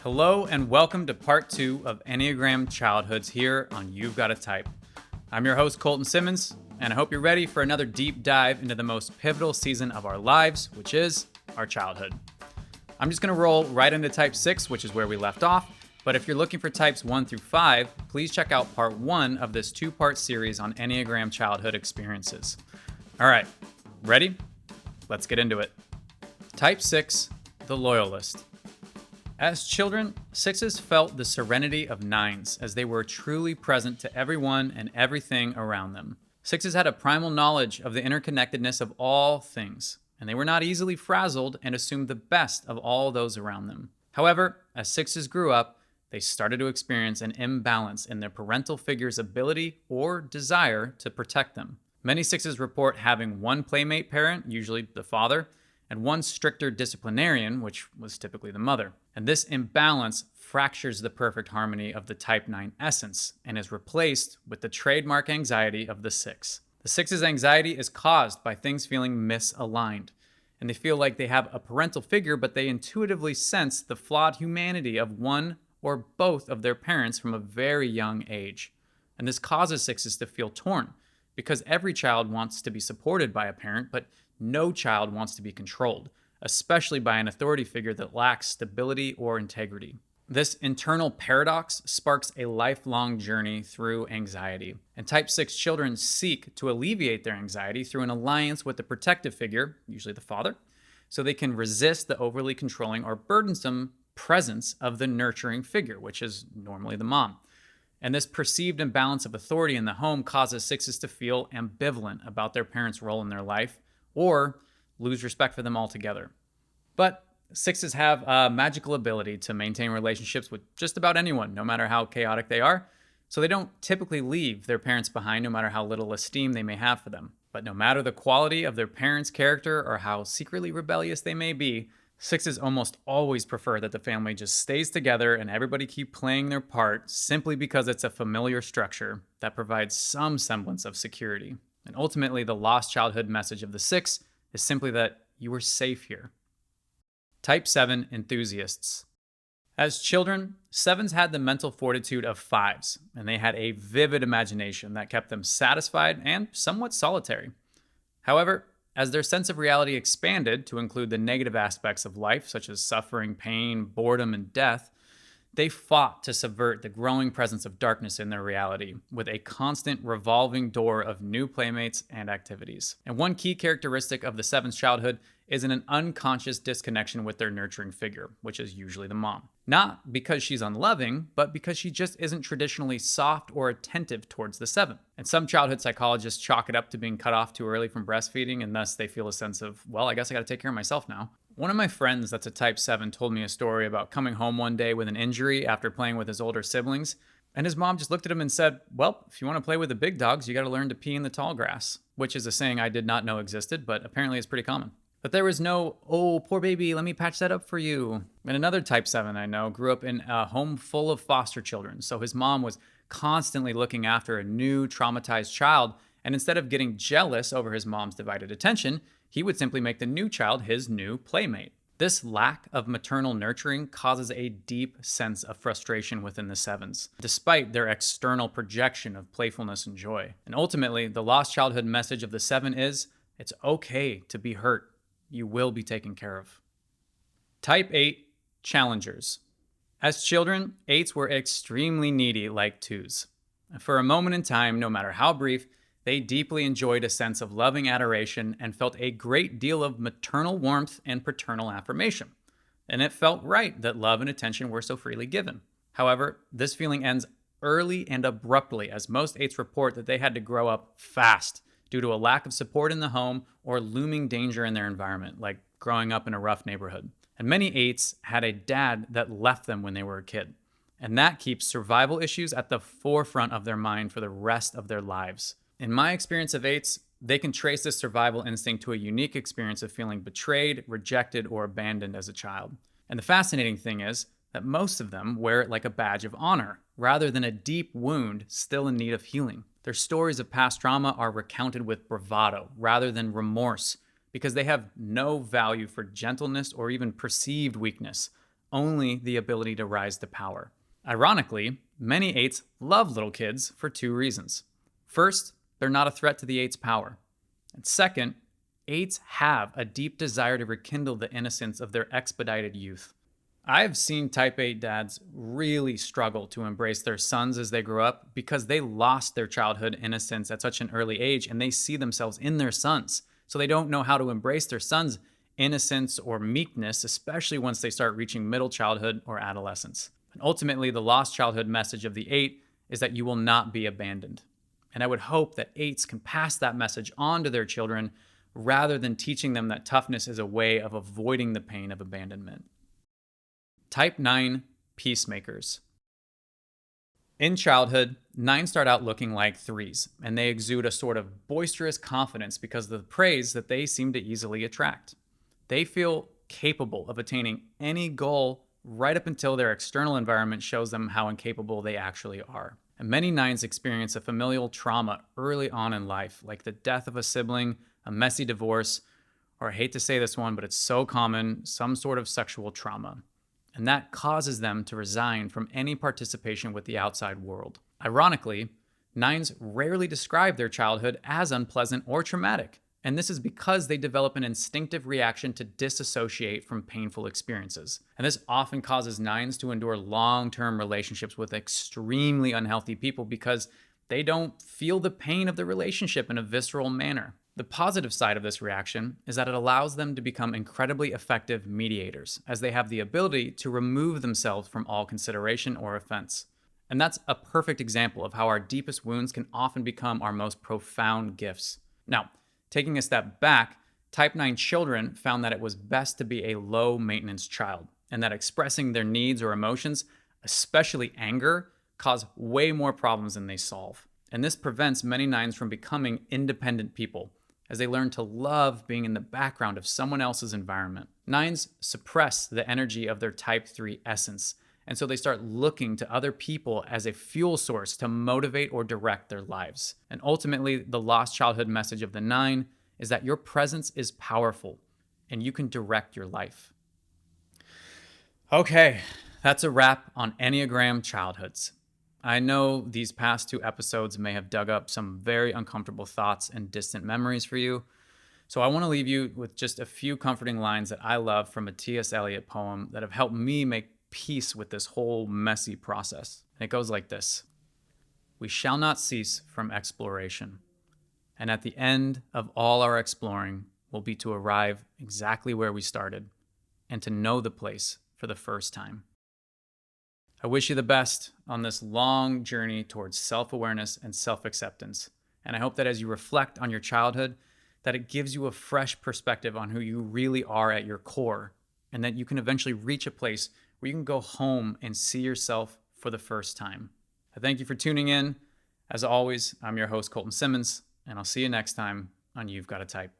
Hello and welcome to part 2 of Enneagram Childhoods here on You've Got a Type. I'm your host, Colton Simmons, and I hope you're ready for another deep dive into the most pivotal season of our lives, which is our childhood. I'm just going to roll right into type 6, which is where we left off, but if you're looking for types 1 through 5, please check out part 1 of this 2-part series on Enneagram childhood experiences. All right, ready? Let's get into it. Type 6, the Loyalist. As children, 6s felt the serenity of 9s as they were truly present to everyone and everything around them. 6s had a primal knowledge of the interconnectedness of all things, and they were not easily frazzled and assumed the best of all those around them. However, as 6s grew up, they started to experience an imbalance in their parental figure's ability or desire to protect them. Many 6s report having one playmate parent, usually the father, and one stricter disciplinarian, which was typically the mother. And this imbalance fractures the perfect harmony of the Type 9 essence and is replaced with the trademark anxiety of the 6. The 6's anxiety is caused by things feeling misaligned, and they feel like they have a parental figure, but they intuitively sense the flawed humanity of one or both of their parents from a very young age. And this causes 6s to feel torn, because every child wants to be supported by a parent, but no child wants to be controlled, especially by an authority figure that lacks stability or integrity. This internal paradox sparks a lifelong journey through anxiety, and Type 6 children seek to alleviate their anxiety through an alliance with the protective figure, usually the father, so they can resist the overly controlling or burdensome presence of the nurturing figure, which is normally the mom. And this perceived imbalance of authority in the home causes 6s to feel ambivalent about their parents' role in their life, or lose respect for them altogether. But 6s have a magical ability to maintain relationships with just about anyone, no matter how chaotic they are, so they don't typically leave their parents behind, no matter how little esteem they may have for them. But no matter the quality of their parents' character or how secretly rebellious they may be, 6s almost always prefer that the family just stays together and everybody keep playing their part simply because it's a familiar structure that provides some semblance of security. And ultimately, the lost childhood message of the 6 is simply that you are safe here. Type 7 enthusiasts. As children, 7s had the mental fortitude of 5s, and they had a vivid imagination that kept them satisfied and somewhat solitary. However, as their sense of reality expanded to include the negative aspects of life, such as suffering, pain, boredom, and death, they fought to subvert the growing presence of darkness in their reality with a constant revolving door of new playmates and activities. And one key characteristic of the 7's childhood is an unconscious disconnection with their nurturing figure, which is usually the mom. Not because she's unloving, but because she just isn't traditionally soft or attentive towards the 7. And some childhood psychologists chalk it up to being cut off too early from breastfeeding, and thus they feel a sense of, well, I guess I gotta take care of myself now. One of my friends that's a Type 7 told me a story about coming home one day with an injury after playing with his older siblings, and his mom just looked at him and said, well, if you want to play with the big dogs, you got to learn to pee in the tall grass, which is a saying I did not know existed, but apparently it's pretty common. But there was no, oh, poor baby, let me patch that up for you. And another Type 7 I know grew up in a home full of foster children, so his mom was constantly looking after a new traumatized child, and instead of getting jealous over his mom's divided attention, he would simply make the new child his new playmate. This lack of maternal nurturing causes a deep sense of frustration within the 7s, despite their external projection of playfulness and joy. And ultimately, the lost childhood message of the 7 is, it's okay to be hurt. You will be taken care of. Type 8, challengers. As children, 8s were extremely needy like 2s. For a moment in time, no matter how brief, they deeply enjoyed a sense of loving adoration and felt a great deal of maternal warmth and paternal affirmation. And it felt right that love and attention were so freely given. However, this feeling ends early and abruptly, as most 8s report that they had to grow up fast due to a lack of support in the home or looming danger in their environment, like growing up in a rough neighborhood. And many 8s had a dad that left them when they were a kid. And that keeps survival issues at the forefront of their mind for the rest of their lives. In my experience of 8s, they can trace this survival instinct to a unique experience of feeling betrayed, rejected, or abandoned as a child. And the fascinating thing is that most of them wear it like a badge of honor, rather than a deep wound still in need of healing. Their stories of past trauma are recounted with bravado rather than remorse, because they have no value for gentleness or even perceived weakness, only the ability to rise to power. Ironically, many 8s love little kids for 2 reasons. First, they're not a threat to the 8's power. And second, 8s have a deep desire to rekindle the innocence of their expedited youth. I've seen type 8 dads really struggle to embrace their sons as they grow up because they lost their childhood innocence at such an early age and they see themselves in their sons. So they don't know how to embrace their sons' innocence or meekness, especially once they start reaching middle childhood or adolescence. And ultimately, the lost childhood message of the 8 is that you will not be abandoned. And I would hope that 8s can pass that message on to their children rather than teaching them that toughness is a way of avoiding the pain of abandonment. Type 9 Peacemakers. In childhood, 9s start out looking like 3s, and they exude a sort of boisterous confidence because of the praise that they seem to easily attract. They feel capable of attaining any goal right up until their external environment shows them how incapable they actually are. And many 9s experience a familial trauma early on in life, like the death of a sibling, a messy divorce, or I hate to say this one, but it's so common, some sort of sexual trauma. And that causes them to resign from any participation with the outside world. Ironically, 9s rarely describe their childhood as unpleasant or traumatic, and this is because they develop an instinctive reaction to disassociate from painful experiences. And this often causes 9s to endure long-term relationships with extremely unhealthy people because they don't feel the pain of the relationship in a visceral manner. The positive side of this reaction is that it allows them to become incredibly effective mediators, as they have the ability to remove themselves from all consideration or offense. And that's a perfect example of how our deepest wounds can often become our most profound gifts. Now, taking a step back, Type 9 children found that it was best to be a low-maintenance child, and that expressing their needs or emotions, especially anger, cause way more problems than they solve. And this prevents many 9s from becoming independent people, as they learn to love being in the background of someone else's environment. 9s suppress the energy of their Type 3 essence, and so they start looking to other people as a fuel source to motivate or direct their lives. And ultimately, the lost childhood message of the 9 is that your presence is powerful, and you can direct your life. Okay, that's a wrap on Enneagram childhoods. I know these past 2 episodes may have dug up some very uncomfortable thoughts and distant memories for you. So I want to leave you with just a few comforting lines that I love from a T.S. Eliot poem that have helped me make peace with this whole messy process. And it goes like this: "We shall not cease from exploration, and at the end of all our exploring will be to arrive exactly where we started and to know the place for the first time." I wish you the best on this long journey towards self-awareness and self-acceptance. And I hope that as you reflect on your childhood, that it gives you a fresh perspective on who you really are at your core, and that you can eventually reach a place where you can go home and see yourself for the first time. I thank you for tuning in. As always, I'm your host, Colton Simmons, and I'll see you next time on You've Got a Type.